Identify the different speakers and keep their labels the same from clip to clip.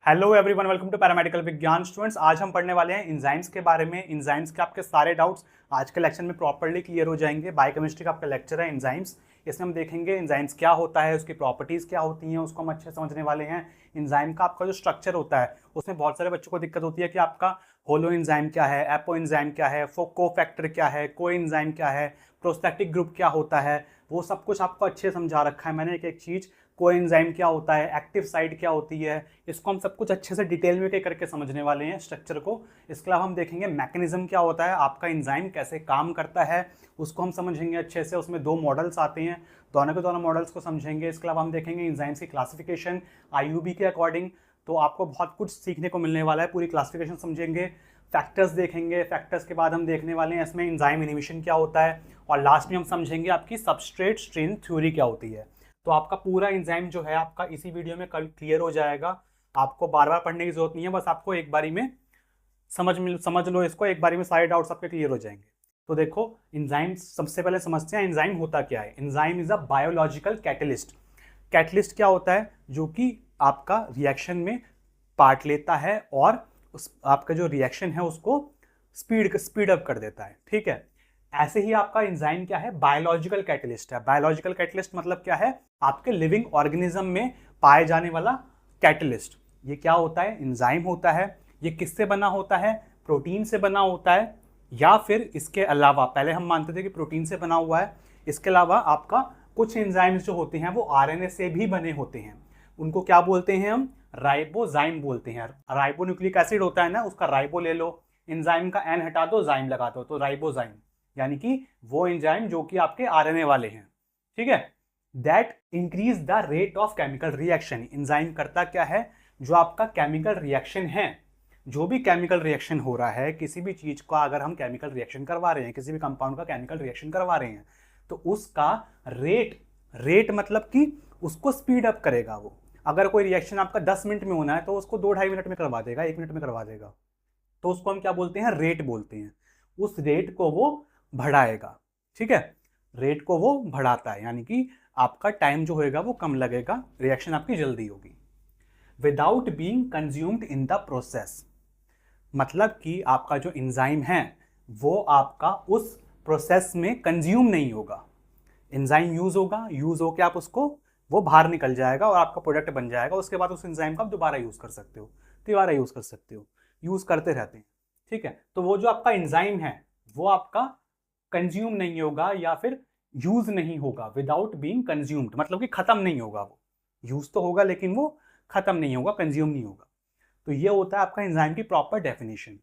Speaker 1: Hello everyone, welcome to paramedical विज्ञान students. आज हम पढ़ने वाले हैं इंजाइम्स के बारे में। इंजाइम्स के आपके सारे डाउट्स आज के लेक्चर में प्रॉपर्ली क्लियर हो जाएंगे। बायोकेमिस्ट्री का आपका लेक्चर है इंजाइम्स। इसमें हम देखेंगे इंजाइम्स क्या होता है, उसकी प्रॉपर्टीज़ क्या होती हैं, उसको हम अच्छे से समझने वाले हैं। इंजाइम का आपका जो स्ट्रक्चर होता है उसमें बहुत सारे बच्चों को दिक्कत होती है कि आपका होलो इंजाइम क्या है, एपो इंजाइम क्या है, कोफैक्टर क्या है, को इंजाइम क्या है, प्रोस्टैटिक ग्रुप क्या होता है। वो सब कुछ आपको अच्छे से समझा रखा है मैंने एक एक चीज़। कोएंजाइम क्या होता है, एक्टिव साइट क्या होती है, इसको हम सब कुछ अच्छे से डिटेल में करके समझने वाले हैं स्ट्रक्चर को। इसके अलावा हम देखेंगे मैकेनिज्म क्या होता है, आपका एंजाइम कैसे काम करता है, उसको हम समझेंगे अच्छे से। उसमें दो मॉडल्स आते हैं, दोनों के दोनों मॉडल्स को समझेंगे। इसके अलावा हम देखेंगे एंजाइम्स की क्लासिफिकेशन आईयूबी के अकॉर्डिंग। तो आपको बहुत कुछ सीखने को मिलने वाला है, पूरी क्लासिफिकेशन समझेंगे। फैक्टर्स देखेंगे, फैक्टर्स के बाद हम देखने वाले हैं इसमें एंजाइम इनिबिशन क्या होता है, और लास्ट में हम समझेंगे आपकी सबस्ट्रेट स्ट्रेन थ्योरी क्या होती है। तो आपका पूरा एंजाइम जो है आपका इसी वीडियो में कल क्लियर हो जाएगा। आपको बार बार पढ़ने की जरूरत नहीं है, बस आपको एक बारी में समझ लो इसको, एक बारी में सारे डाउट्स आपके क्लियर हो जाएंगे। तो देखो एंजाइम सबसे पहले समझते हैं एंजाइम होता क्या है। Enzyme is a biological catalyst. Catalyst क्या होता है, जो कि आपका रिएक्शन में पार्ट लेता है और उस आपका जो रिएक्शन है उसको स्पीड अप कर देता है। ठीक है, ऐसे ही आपका एंजाइम क्या है, बायोलॉजिकल कैटलिस्ट है। बायोलॉजिकल कैटलिस्ट मतलब क्या है, आपके लिविंग ऑर्गेनिज्म में पाए जाने वाला कैटलिस्ट। ये क्या होता है, एंजाइम होता है। ये किससे बना होता है, प्रोटीन से बना होता है, या फिर इसके अलावा पहले हम मानते थे कि प्रोटीन से बना हुआ है। इसके अलावा आपका कुछ एंजाइम्स जो होते हैं वो आरएनए से भी बने होते हैं। उनको क्या बोलते हैं हम, राइबोजाइम बोलते हैं। राइबो न्यूक्लिक एसिड होता है ना, उसका राइबो ले लो, एंजाइम का एन हटा दो, जाइम लगा दो, तो राइबोजाइम, यानी कि वो एंजाइम जो कि आपके आरएनए वाले हैं। ठीक है, that increase the rate of chemical reaction. Enzyme करता क्या है, जो आपका केमिकल रिएक्शन है, जो भी केमिकल रिएक्शन हो रहा है, किसी भी चीज का अगर हम केमिकल रिएक्शन करवा रहे हैं, किसी भी कंपाउंड का केमिकल रिएक्शन करवा रहे हैं, तो उसका रेट मतलब कि उसको स्पीड अप करेगा वो। अगर कोई रिएक्शन आपका 10 मिनट में होना है तो उसको 2-2.5 मिनट में करवा देगा, 1 मिनट में करवा देगा। तो उसको हम क्या बोलते हैं, रेट बोलते हैं। उस रेट को वो बढ़ाएगा। ठीक है, रेट को वो बढ़ाता है, यानी कि आपका टाइम जो होएगा वो कम लगेगा, रिएक्शन आपकी जल्दी होगी। Without being consumed in the process, मतलब कि आपका जो एंजाइम है वो आपका उस प्रोसेस में कंज्यूम नहीं होगा। एंजाइम यूज होगा, यूज होकर आप उसको वो बाहर निकल जाएगा और आपका प्रोडक्ट बन जाएगा। उसके बाद उस एंजाइम का आप दोबारा यूज कर सकते हो, दोबारा यूज कर सकते हो, यूज करते रहते हैं। ठीक है, तो वो जो आपका एंजाइम है वो आपका कंज्यूम नहीं होगा या फिर यूज नहीं होगा। विदाउट बीइंग कंज्यूम्ड मतलब कि खत्म नहीं होगा, वो यूज तो होगा लेकिन वो खत्म नहीं होगा, कंज्यूम नहीं होगा। तो ये होता है आपका एंजाइम की प्रॉपर डेफिनेशन।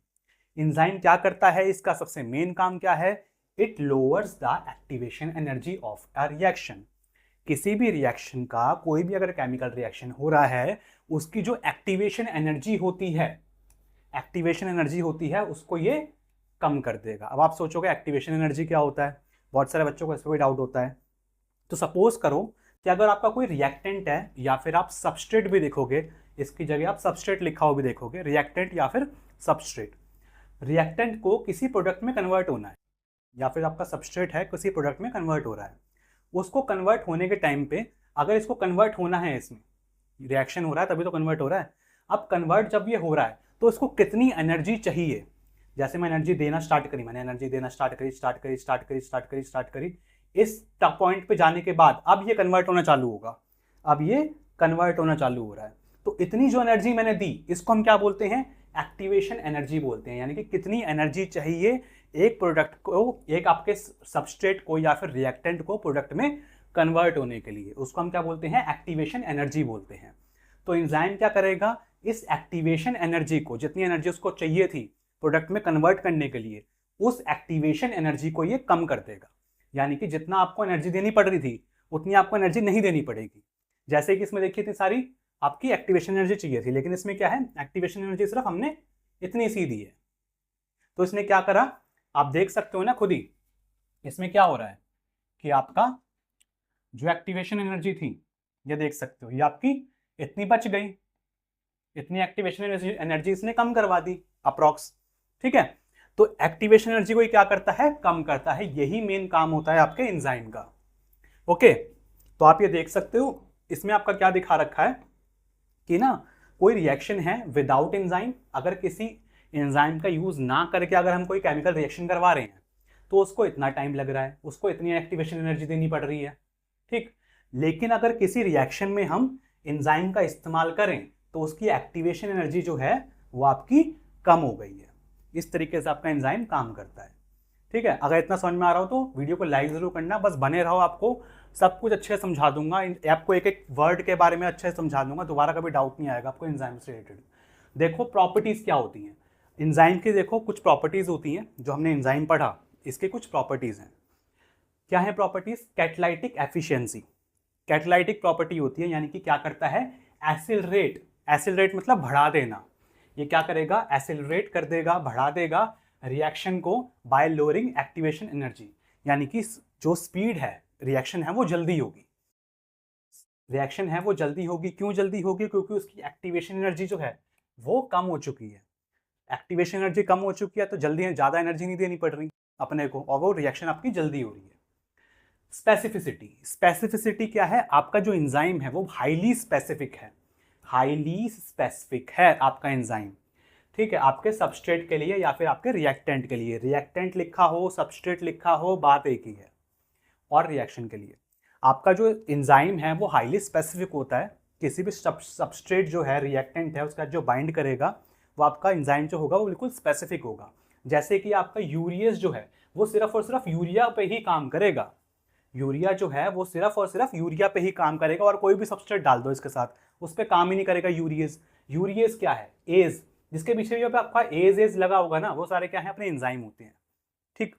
Speaker 1: एंजाइम क्या करता है, इसका सबसे मेन काम क्या है, it lowers the activation energy of a reaction. किसी भी रिएक्शन का, कोई भी अगर केमिकल रिएक्शन हो रहा है, उसकी जो एक्टिवेशन एनर्जी होती है उसको ये कम कर देगा। अब आप सोचोगे एक्टिवेशन एनर्जी क्या होता है, बहुत सारे बच्चों को इस पर भी डाउट होता है। तो सपोज करो कि अगर आपका कोई रिएक्टेंट है, या फिर आप सबस्ट्रेट भी देखोगे, इसकी जगह आप सबस्ट्रेट लिखा हुआ भी देखोगे, रिएक्टेंट या फिर सबस्ट्रेट। रिएक्टेंट को किसी प्रोडक्ट में कन्वर्ट होना है, या फिर आपका सबस्ट्रेट है किसी प्रोडक्ट में कन्वर्ट हो रहा है। उसको कन्वर्ट होने के टाइम पे, अगर इसको कन्वर्ट होना है, इसमें रिएक्शन हो रहा है तभी तो कन्वर्ट हो रहा है। अब कन्वर्ट जब ये हो रहा है तो इसको कितनी एनर्जी चाहिए। जैसे मैं एनर्जी देना स्टार्ट करी, मैंने एनर्जी देना स्टार्ट करी, इस पॉइंट पे जाने के बाद अब ये कन्वर्ट होना चालू होगा, अब ये कन्वर्ट होना चालू हो रहा है। तो इतनी जो एनर्जी मैंने दी, इसको हम क्या बोलते हैं, एक्टिवेशन एनर्जी बोलते हैं। यानी कि कितनी एनर्जी चाहिए एक प्रोडक्ट को, एक आपके सबस्ट्रेट को या फिर रिएक्टेंट को प्रोडक्ट में कन्वर्ट होने के लिए, उसको हम क्या बोलते हैं, एक्टिवेशन एनर्जी बोलते हैं। तो एंजाइम क्या करेगा, इस एक्टिवेशन एनर्जी को, जितनी एनर्जी उसको चाहिए थी प्रोडक्ट में कन्वर्ट करने के लिए, उस एक्टिवेशन एनर्जी को ये कम कर देगा। यानी कि जितना आपको एनर्जी देनी पड़ रही थी उतनी आपको एनर्जी नहीं देनी पड़ेगी। जैसे कि इसमें देखिए इतनी सारी आपकी एक्टिवेशन एनर्जी चाहिए थी, लेकिन इसमें क्या है, एक्टिवेशन एनर्जी सिर्फ हमने इतनी सी दी है। तो इसने क्या करा, आप देख सकते हो ना खुद ही, इसमें क्या हो रहा है कि आपका जो एक्टिवेशन एनर्जी थी, ये देख सकते हो, ये आपकी इतनी बच गई, इतनी एक्टिवेशन एनर्जी इसने कम करवा दी अप्रॉक्स। ठीक है, तो एक्टिवेशन एनर्जी को ये क्या करता है, कम करता है। यही मेन काम होता है आपके एंजाइम का। ओके, तो आप ये देख सकते हो, इसमें आपका क्या दिखा रखा है कि ना, कोई रिएक्शन है विदाउट एंजाइम, अगर किसी एंजाइम का यूज ना करके अगर हम कोई केमिकल रिएक्शन करवा रहे हैं तो उसको इतना टाइम लग रहा है, उसको इतनी एक्टिवेशन एनर्जी देनी पड़ रही है, ठीक। लेकिन अगर किसी रिएक्शन में हम एंजाइम का इस्तेमाल करें तो उसकी एक्टिवेशन एनर्जी जो है वो आपकी कम हो गई है। इस तरीके से आपका एंजाइम काम करता है, ठीक है। अगर इतना समझ में आ रहा हो तो वीडियो को लाइक जरूर करना, बस बने रहो, आपको सब कुछ अच्छे से समझा दूंगा, आपको एक एक वर्ड के बारे में अच्छे से समझा दूंगा, दोबारा कभी डाउट नहीं आएगा आपको एंजाइम से रिलेटेड। देखो प्रॉपर्टीज क्या होती हैं एंजाइम की, देखो कुछ प्रॉपर्टीज होती हैं जो हमने एंजाइम पढ़ा, इसके कुछ प्रॉपर्टीज हैं। क्या है properties? Catalytic efficiency, catalytic property होती है, यानी कि क्या करता है, एसिलरेट, एसिलरेट मतलब बढ़ा देना, ये क्या करेगा, एसिलरेट कर देगा, बढ़ा देगा रिएक्शन को बाय लोअरिंग एक्टिवेशन एनर्जी, यानी कि जो स्पीड है रिएक्शन है वो जल्दी होगी, रिएक्शन है वो जल्दी होगी। क्यों जल्दी होगी? क्योंकि उसकी एक्टिवेशन एनर्जी जो है वो कम हो चुकी है, एक्टिवेशन एनर्जी कम हो चुकी है तो जल्दी ज़्यादा एनर्जी नहीं देनी पड़ रही अपने को, और वो रिएक्शन आपकी जल्दी हो रही है। स्पेसिफिसिटी, स्पेसिफिसिटी क्या है, आपका जो एंजाइम है वो हाईली स्पेसिफिक है, हाईली स्पेसिफिक है आपका एंजाइम, ठीक है, आपके सबस्ट्रेट के लिए या फिर आपके रिएक्टेंट के लिए, रिएक्टेंट लिखा हो सबस्ट्रेट लिखा हो बात एक ही है, और रिएक्शन के लिए आपका जो एंजाइम है वो हाईली स्पेसिफिक होता है, किसी भी सबस्ट्रेट जो है रिएक्टेंट है उसका जो बाइंड करेगा वो आपका एंजाइम जो होगा वो बिल्कुल स्पेसिफिक होगा। जैसे कि आपका यूरियस जो है वो सिर्फ और सिर्फ यूरिया पे ही काम करेगा, यूरिया जो है वो सिर्फ और सिर्फ यूरिया पे ही काम करेगा, और कोई भी सबस्ट्रेट डाल दो इसके साथ उस पर काम ही नहीं करेगा यूरियस। यूरियस क्या है, एज, जिसके पीछे भी आपका एज लगा होगा ना, वो सारे क्या है, अपने एंजाइम होते हैं, ठीक।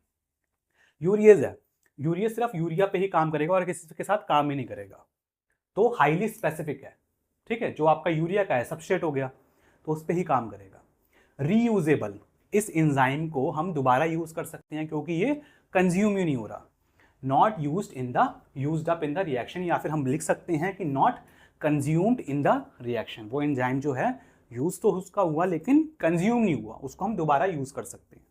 Speaker 1: यूरियस है, यूरियस सिर्फ यूरिया पे ही काम करेगा और किसी के साथ काम ही नहीं करेगा, तो हाईली स्पेसिफिक है, ठीक है। जो आपका यूरिया का है सबस्ट्रेट हो गया तो उस पर ही काम करेगा। रीयूजेबल, इस एंजाइम को हम दोबारा यूज कर सकते हैं क्योंकि ये कंज्यूम ही नहीं हो रहा, not used up in the reaction, या फिर हम लिख सकते हैं कि not consumed in the reaction, वो एंजाइम जो है यूज तो उसका हुआ लेकिन कंज्यूम नहीं हुआ, उसको हम दोबारा यूज कर सकते हैं।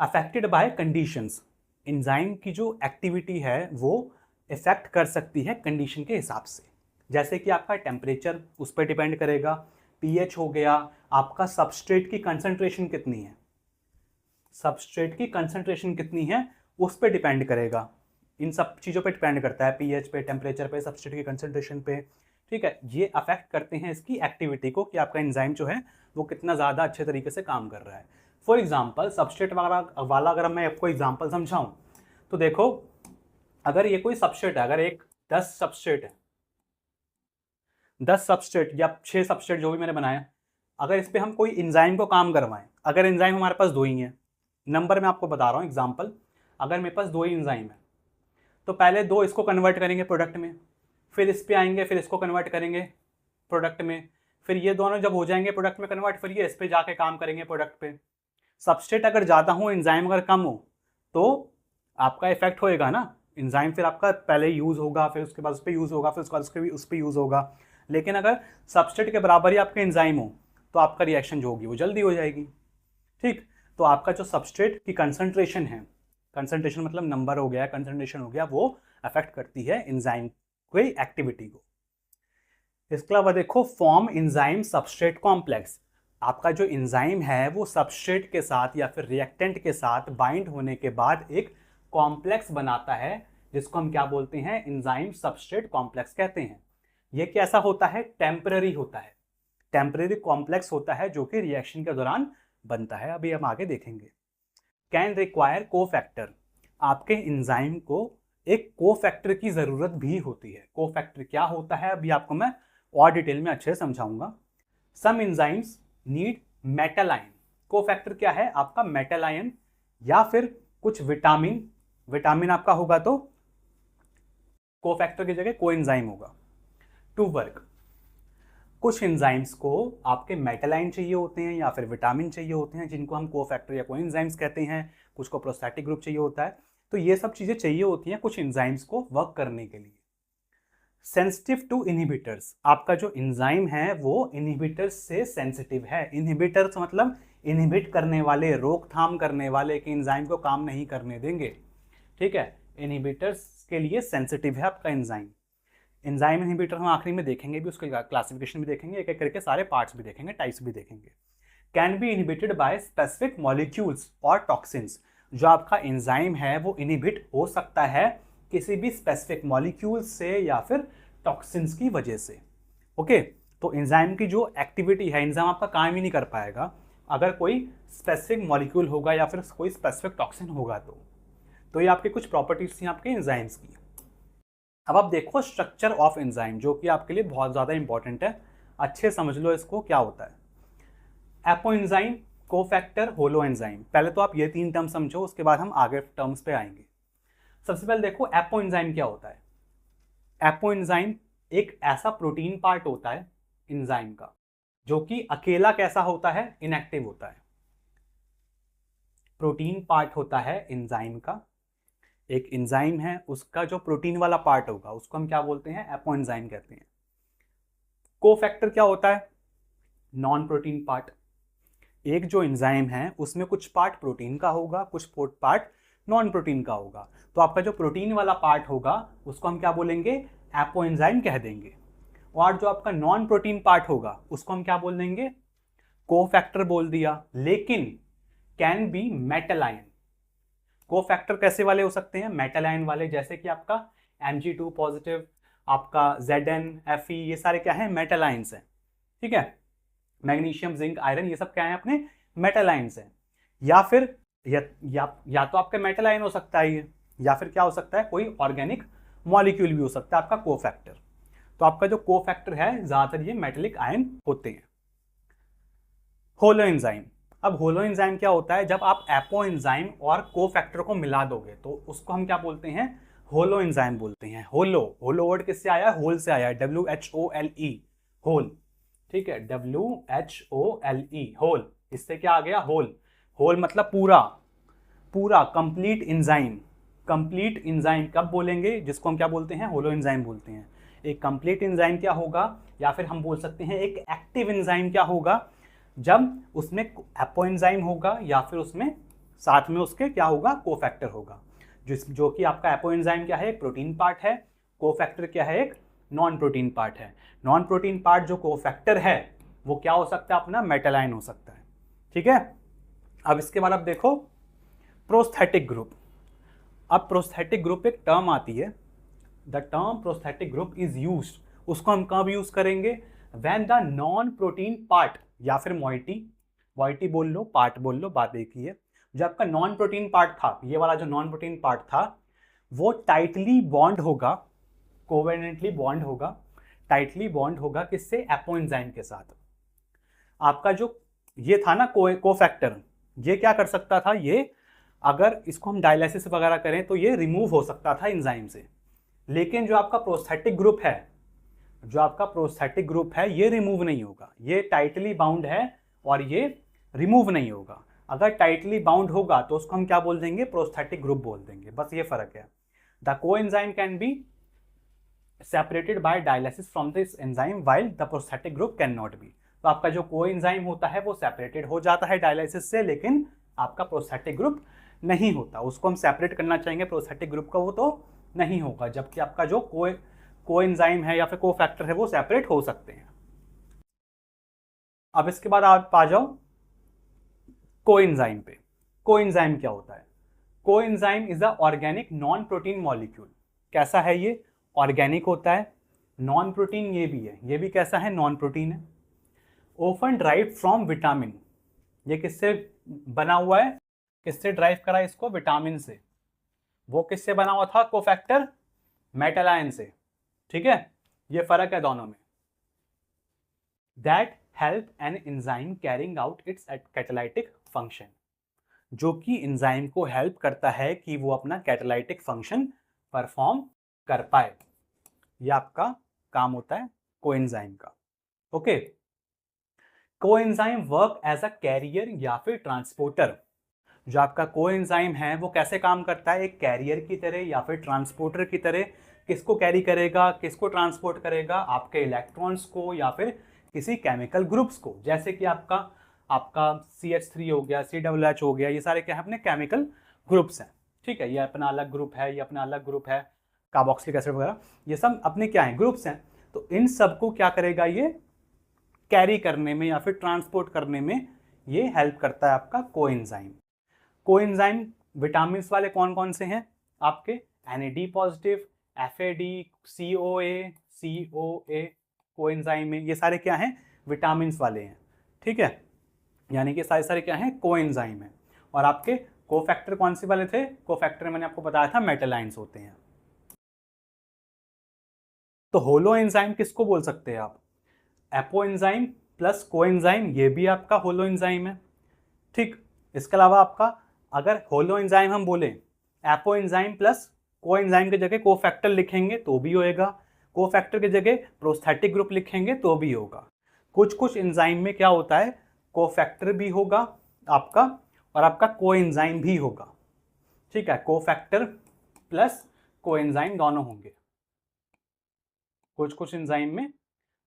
Speaker 1: अफेक्टेड बाय कंडीशंस, एंजाइम की जो एक्टिविटी है वो इफेक्ट कर सकती है कंडीशन के हिसाब से, जैसे कि आपका टेम्परेचर उस पर डिपेंड करेगा, पीएच हो गया, आपका सबस्ट्रेट की कंसंट्रेशन कितनी है, सबस्ट्रेट की कंसंट्रेशन कितनी है उस पर डिपेंड करेगा, इन सब चीज़ों पे डिपेंड करता है, पीएच पे, टेम्परेचर पे, सबस्ट्रेट की कंसंट्रेशन पे, ठीक है। ये अफेक्ट करते हैं इसकी एक्टिविटी को कि आपका एंजाइम जो है वो कितना ज़्यादा अच्छे तरीके से काम कर रहा है। फॉर एग्जाम्पल सबस्ट्रेट वाला अगर मैं आपको एग्जाम्पल समझाऊँ तो देखो, अगर ये कोई सबस्ट्रेट है, अगर एक 10 सबस्ट्रेट है, 10 सबस्ट्रेट या 6 सबस्ट्रेट जो भी मैंने बनाया, अगर इस पर हम कोई एंजाइम को काम करवाएं, अगर एंजाइम हमारे पास 2 ही हैं, नंबर मैं आपको बता रहा हूँ एग्जाम्पल, अगर मेरे पास 2 ही एंजाइम है तो पहले 2 इसको कन्वर्ट करेंगे प्रोडक्ट में, फिर इस पे आएंगे, फिर इसको कन्वर्ट करेंगे प्रोडक्ट में, फिर ये दोनों जब हो जाएंगे प्रोडक्ट में कन्वर्ट, फिर ये इस पे जाके काम करेंगे प्रोडक्ट पे। सबस्ट्रेट अगर ज़्यादा हो, एंजाइम अगर कम हो तो आपका इफेक्ट होएगा ना, एंजाइम फिर आपका पहले यूज़ होगा, फिर उसके बाद उस पर यूज़ होगा, फिर उसके बाद उस पर यूज़ होगा। लेकिन अगर सबस्ट्रेट के बराबर ही आपके एंजाइम हो तो आपका रिएक्शन जो होगी वो जल्दी हो जाएगी, ठीक। तो आपका जो सबस्ट्रेट की कंसंट्रेशन है, कंसंट्रेशन मतलब नंबर हो गया, कंसंट्रेशन हो गया, वो अफेक्ट करती है एंजाइम की एक्टिविटी को। इसके अलावा देखो फॉर्म एंजाइम सबस्ट्रेट कॉम्प्लेक्स, आपका जो एंजाइम है वो सबस्ट्रेट के साथ या फिर रिएक्टेंट के साथ बाइंड होने के बाद एक कॉम्प्लेक्स बनाता है, जिसको हम क्या बोलते हैं, एंजाइम सबस्ट्रेट कॉम्प्लेक्स कहते हैं। ये कैसा होता है, टेम्पररी होता है, टेम्पररी कॉम्प्लेक्स होता है जो कि रिएक्शन के दौरान बनता है, अभी हम आगे देखेंगे। कैन रिक्वायर कोफैक्टर, आपके एंजाइम को एक कोफैक्टर की ज़रूरत भी होती है। कोफैक्टर क्या होता है अभी आपको मैं और डिटेल में अच्छे से समझाऊंगा। Some enzymes need metal ion, cofactor क्या है आपका, मेटल आयन या फिर कुछ विटामिन, विटामिन आपका होगा तो कोफैक्टर की जगह कोएंजाइम होगा टू वर्क। कुछ एंजाइम्स को आपके मेटल आयन चाहिए होते हैं या फिर विटामिन चाहिए होते हैं, जिनको हम कोफैक्टर या कोएंजाइम्स कहते हैं, कुछ को प्रोस्टैटिक ग्रुप चाहिए होता है, तो ये सब चीज़ें चाहिए होती हैं कुछ एंजाइम्स को वर्क करने के लिए। सेंसिटिव टू इनहिबिटर्स, आपका जो एंजाइम है वो इनहिबिटर्स से सेंसिटिव है, इनहिबिटर्स मतलब इनहिबिट करने वाले, रोकथाम करने वाले कि एंजाइम को काम नहीं करने देंगे, ठीक है, इनहिबिटर्स के लिए सेंसिटिव है आपका एंजाइम। एंजाइम इनहिबिटर हम आखिरी में देखेंगे भी, उसके क्लासिफिकेशन भी देखेंगे, एक एक करके सारे पार्ट्स भी देखेंगे, टाइप्स भी देखेंगे। Can be inhibited by specific molecules और टॉक्सिन्स, जो आपका एंजाइम है वो इनहिबिट हो सकता है किसी भी स्पेसिफिक मॉलिक्यूल से या फिर टॉक्सिन्स की वजह से। ओके, तो एंजाइम की जो एक्टिविटी है, एंजाइम आपका काम ही नहीं कर पाएगा अगर कोई स्पेसिफिक मॉलिक्यूल होगा या फिर कोई स्पेसिफिक टॉक्सिन होगा। तो ये आपके कुछ प्रॉपर्टीज थी आपके एंजाइम्स की। अब आप देखो स्ट्रक्चर ऑफ एंजाइम, जो कि आपके लिए बहुत ज़्यादा इंपॉर्टेंट है, अच्छे समझ लो इसको क्या होता है। Apo enzyme, cofactor, holo enzyme. पहले तो आप ये 3 टर्म समझो, उसके बाद हम आगे टर्म्स पे आएंगे। सबसे पहले देखो एपो एंजाइम क्या होता है। एपो एंजाइम एक ऐसा प्रोटीन पार्ट होता है एंजाइम का जो कि अकेला कैसा होता है, इनएक्टिव होता है। प्रोटीन पार्ट होता है एंजाइम का, एक एंजाइम है उसका जो प्रोटीन वाला पार्ट होगा उसको हम क्या बोलते हैं, एपो एंजाइम कहते हैं। कोफैक्टर क्या होता है, नॉन प्रोटीन पार्ट। एक जो एंजाइम है उसमें कुछ पार्ट प्रोटीन का होगा, कुछ पार्ट नॉन प्रोटीन का होगा। तो आपका जो प्रोटीन वाला पार्ट होगा उसको हम क्या बोलेंगे, एपो एंजाइम कह देंगे। और जो आपका नॉन प्रोटीन पार्ट होगा उसको हम क्या बोल देंगे, कोफैक्टर बोल दिया। लेकिन can be metal ion. Cofactor कैसे वाले हो सकते हैं, मेटल आयन वाले, जैसे कि आपका Mg2 पॉजिटिव, आपका Zn, Fe, ये सारे क्या है, मेटल आयंस हैं। ठीक है, मैग्नीशियम, जिंक, आयरन, ये सब क्या है अपने मेटल आयंस हैं। या फिर या तो आपका मेटल आयन हो सकता है ये, या फिर क्या हो सकता है, कोई ऑर्गेनिक मॉलिक्यूल भी हो सकता है आपका कोफैक्टर। तो आपका जो कोफैक्टर है ज्यादातर ये मेटेलिक आयन होते हैं। Holo enzyme. अब होलो एंजाइम क्या होता है, जब आप एपो एंजाइम और कोफैक्टर को मिला दोगे तो उसको हम क्या बोलते हैं, होलो एंजाइम बोलते हैं। होलो, होलो वर्ड किससे आया है, होल से आया है, WHOLE, होल। ठीक है, WHOLE, होल। इससे क्या आ गया, होल। होल मतलब पूरा, पूरा कंप्लीट एंजाइम। कंप्लीट एंजाइम कब बोलेंगे, जिसको हम क्या बोलते हैं, होलो एंजाइम बोलते हैं। एक कंप्लीट एंजाइम क्या होगा, या फिर हम बोल सकते हैं एक एक्टिव एंजाइम क्या होगा, जब उसमें एपो एंजाइम होगा या फिर उसमें साथ में उसके क्या होगा, कोफैक्टर होगा। जो कि आपका एपो एंजाइम क्या है, एक प्रोटीन पार्ट है, कोफैक्टर क्या है, एक नॉन प्रोटीन पार्ट है। नॉन प्रोटीन पार्ट जो कोफैक्टर है वो क्या हो सकता है, अपना मेटल आयन हो सकता है। ठीक है, अब इसके बाद आप देखो प्रोस्थेटिक ग्रुप। अब प्रोस्थेटिक ग्रुप एक टर्म आती है, the term prosthetic group is used, उसको हम कब यूज करेंगे, when the non protein part, या फिर मॉइटी बोल लो, पार्ट बोल लो, बात एक ही है। जो आपका नॉन प्रोटीन पार्ट था, ये वाला जो नॉन प्रोटीन पार्ट था, वो टाइटली बॉन्ड होगा, कोवेलेंटली बॉन्ड होगा, टाइटली बॉन्ड होगा किससे, एपो एंजाइम के साथ। आपका जो ये था ना कोफैक्टर, ये क्या कर सकता था, ये अगर इसको हम डायलिसिस वगैरह करें तो ये रिमूव हो सकता था एंजाइम से। लेकिन जो आपका प्रोस्थेटिक ग्रुप है, जो आपका प्रोस्थेटिक ग्रुप है ये रिमूव नहीं होगा, ये टाइटली बाउंड है और ये रिमूव नहीं होगा। अगर टाइटली बाउंड होगा तो उसको हम क्या बोल देंगे, प्रोस्थेटिक ग्रुप बोल देंगे, बस ये फर्क है। The coenzyme can be separated by dialysis from this enzyme while the prosthetic group can not be. तो आपका जो कोएंजाइम होता है वो सेपरेटेड हो जाता है डायलिसिस से, लेकिन आपका प्रोस्थेटिक ग्रुप नहीं होता। उसको हम सेपरेट करना चाहेंगे प्रोस्थेटिक ग्रुप का, वो तो नहीं होगा, जबकि आपका जो कोएंजाइम है या फिर कोफैक्टर है वो सेपरेट हो सकते हैं। अब इसके बाद आप आ जाओ कोएंजाइम पे। कोएंजाइम क्या होता है, coenzyme is a organic non protein molecule. कैसा है ये, ऑर्गेनिक होता है, नॉन प्रोटीन ये भी है, ये भी कैसा है, नॉन प्रोटीन है। ऑफन ड्राइव फ्रॉम विटामिन, ये किससे बना हुआ है, किससे ड्राइव करा इसको, विटामिन से। वो किससे बना हुआ था, कोफैक्टर, मेटल आयन से। ठीक है, ये फर्क है दोनों में। That help an enzyme carrying out it's catalytic function, जो कि एंजाइम को हेल्प करता है कि वो अपना कैटालाइटिक फंक्शन परफॉर्म कर पाए। ये आपका काम होता है कोएंजाइम का। Okay, coenzyme work as a carrier या फिर ट्रांसपोर्टर। जो आपका कोएंजाइम है वो कैसे काम करता है, एक कैरियर की तरह या फिर ट्रांसपोर्टर की तरह। किसको कैरी करेगा, किसको ट्रांसपोर्ट करेगा, आपके इलेक्ट्रॉन्स को या फिर किसी केमिकल ग्रुप्स को। जैसे कि आपका CH3 हो गया, COOH हो गया, ये सारे क्या है, अपने केमिकल ग्रुप्स हैं। ठीक है, ये अपना अलग ग्रुप है, ये अपना अलग ग्रुप है। कार्बोक्सिलिक एसिड वगैरह, ये सब अपने क्या हैं, ग्रुप्स हैं। तो इन सबको क्या करेगा, ये कैरी करने में या फिर ट्रांसपोर्ट करने में ये हेल्प करता है आपका कोएंजाइम। कोएंजाइम विटामिन वाले कौन कौन से हैं आपके, NAD positive, FAD, CoA coenzyme में, ये सारे क्या हैं, विटामिन वाले हैं, ठीक है। यानी कि सारे सारे क्या हैं, कोएंजाइम है। और आपके कोफैक्टर कौन से वाले थे, कोफैक्टर मैंने आपको बताया था मेटालाइंस होते हैं। तो होलो एंजाइम किसको बोल सकते हैं आप, एपो एंजाइम प्लस कोएंजाइम, ये भी आपका होलो एंजाइम है, ठीक। इसके अलावा आपका अगर होलो एंजाइम हम बोले, एपो एंजाइम प्लस कोएंजाइम की जगह कोफैक्टर लिखेंगे तो भी होएगा, कोफैक्टर की जगह प्रोस्थेटिक ग्रुप लिखेंगे तो भी होगा। कुछ कुछ एंजाइम में क्या होता है, कोफैक्टर भी होगा आपका और आपका कोएंजाइम भी होगा, ठीक है। कोफैक्टर प्लस कोएंजाइम दोनों होंगे। कुछ कुछ एंजाइम में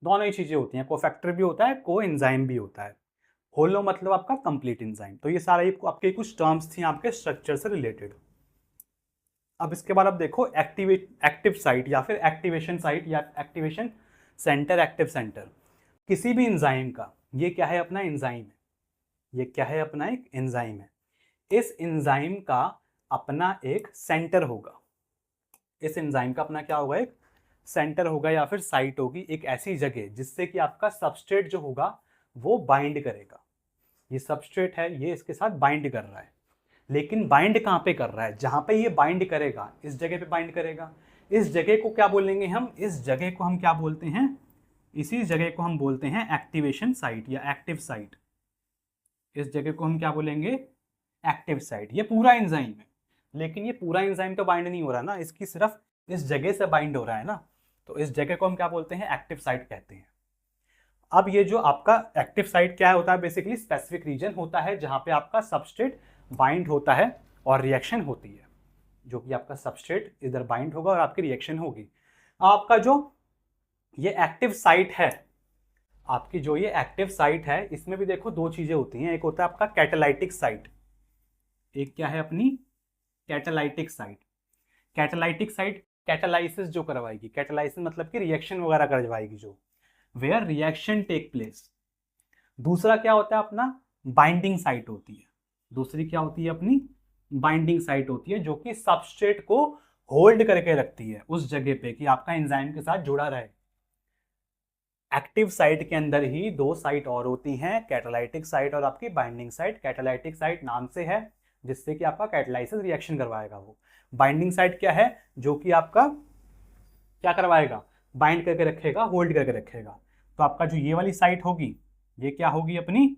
Speaker 1: दोनों ही चीजें होती हैं, कोफैक्टर भी होता है, कोएंजाइम भी होता है। होलो मतलब आपका कंप्लीट एंजाइम। तो ये सारे आपके कुछ टर्म्स थी आपके स्ट्रक्चर से रिलेटेड। अब इसके बाद आप देखो एक्टिव साइट या फिर एक्टिवेशन साइट या एक्टिवेशन सेंटर, एक्टिव सेंटर किसी भी एंजाइम का, ये क्या है, अपना एंजाइम है, ये क्या है, अपना एक एंजाइम है। इस एंजाइम का अपना एक सेंटर होगा, इस एंजाइम का अपना क्या होगा, एक सेंटर होगा या फिर साइट होगी, एक ऐसी जगह जिससे कि आपका सबस्ट्रेट जो होगा वो बाइंड करेगा। ये सबस्ट्रेट है, ये इसके साथ बाइंड कर रहा है, लेकिन बाइंड कहाँ पे कर रहा है, जहां पे ये बाइंड करेगा इस जगह पे बाइंड करेगा। इस जगह को क्या बोलेंगे हम, इस जगह को हम क्या बोलते हैं, इसी जगह को हम बोलते हैं एक्टिवेशन साइट या एक्टिव साइट। इस जगह को हम क्या बोलेंगे, एक्टिव साइट। ये पूरा एंजाइम है, लेकिन ये पूरा एंजाइम तो बाइंड नहीं हो रहा ना, इसकी सिर्फ इस जगह से बाइंड हो रहा है ना, तो इस जगह को हम क्या बोलते हैं, एक्टिव साइट कहते हैं। अब ये जो आपका एक्टिव साइट क्या होता है, बेसिकली स्पेसिफिक रीजन होता है जहां पे आपका सबस्ट्रेट बाइंड होता है और रिएक्शन होती है, जो कि आपका सबस्ट्रेट इधर बाइंड होगा और आपकी रिएक्शन होगी। आपका जो ये एक्टिव साइट है, आपकी जो ये एक्टिव साइट है, इसमें भी देखो दो चीजें होती हैं, एक होता है आपका कैटालाइटिक साइट, एक क्या है अपनी catalytic site. Catalytic site catalysis जो करवाएगी, कैटालाइसिस मतलब कि रिएक्शन वगैरह करवाएगी, जो वेयर रिएक्शन टेक प्लेस। दूसरा क्या होता है अपना बाइंडिंग साइट होती है, दूसरी क्या होती है अपनी बाइंडिंग साइट होती है, जो कि सबस्ट्रेट को होल्ड करके रखती है उस जगह पे कि आपका एंजाइम के साथ जुड़ा रहे। एक्टिव साइट के अंदर ही दो साइट और होती हैं, कैटालाइटिक साइट और आपकी बाइंडिंग साइट। कैटालाइटिक साइट नाम से है, जिससे कि आपका कैटालाइसिस रिएक्शन करवाएगा वो। बाइंडिंग साइट क्या है, जो कि आपका क्या करवाएगा, बाइंड करके रखेगा, होल्ड करके रखेगा। तो आपका जो ये वाली साइट होगी, ये क्या होगी अपनी